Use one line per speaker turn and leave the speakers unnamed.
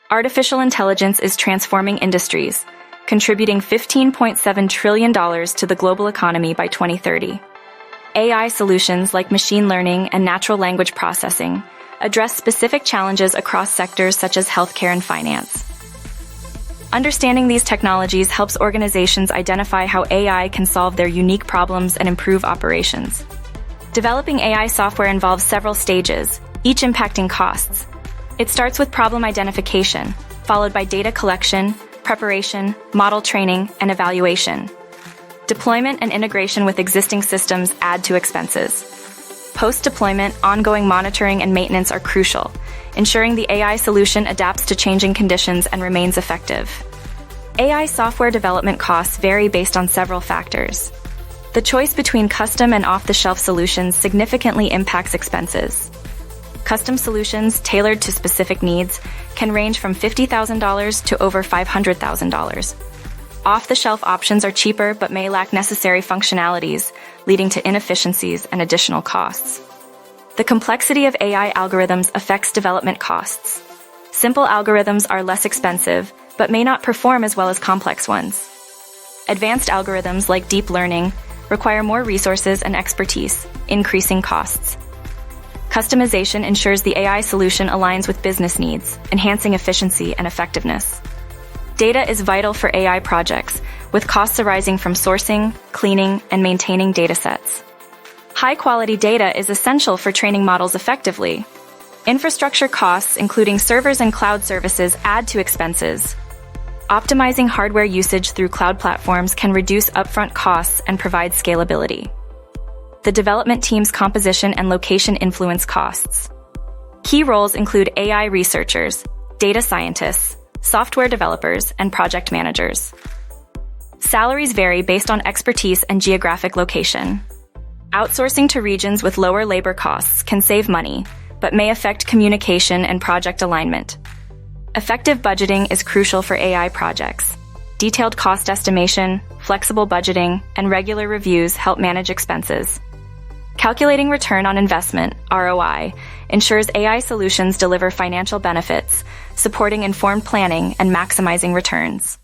Artificial intelligence is transforming industries, contributing $15.7 trillion to the global economy by 2030. AI solutions like machine learning and natural language processing address specific challenges across sectors such as healthcare and finance. Understanding these technologies helps organizations identify how AI can solve their unique problems and improve operations. Developing AI software involves several stages, each impacting costs. It starts with problem identification, followed by data collection, preparation, model training, and evaluation. Deployment and integration with existing systems add to expenses. Post-deployment, ongoing monitoring and maintenance are crucial, ensuring the AI solution adapts to changing conditions and remains effective. AI software development costs vary based on several factors. The choice between custom and off-the-shelf solutions significantly impacts expenses. Custom solutions tailored to specific needs can range from $50,000 to over $500,000. Off-the-shelf options are cheaper but may lack necessary functionalities, leading to inefficiencies and additional costs. The complexity of AI algorithms affects development costs. Simple algorithms are less expensive, but may not perform as well as complex ones. Advanced algorithms like deep learning require more resources and expertise, increasing costs. Customization ensures the AI solution aligns with business needs, enhancing efficiency and effectiveness. Data is vital for AI projects, with costs arising from sourcing, cleaning, and maintaining datasets. High-quality data is essential for training models effectively. Infrastructure costs, including servers and cloud services, add to expenses. Optimizing hardware usage through cloud platforms can reduce upfront costs and provide scalability. The development team's composition and location influence costs. Key roles include AI researchers, data scientists, software developers, and project managers. Salaries vary based on expertise and geographic location. Outsourcing to regions with lower labor costs can save money, but may affect communication and project alignment. Effective budgeting is crucial for AI projects. Detailed cost estimation, flexible budgeting, and regular reviews help manage expenses. Calculating return on investment, ROI, ensures AI solutions deliver financial benefits, supporting informed planning and maximizing returns.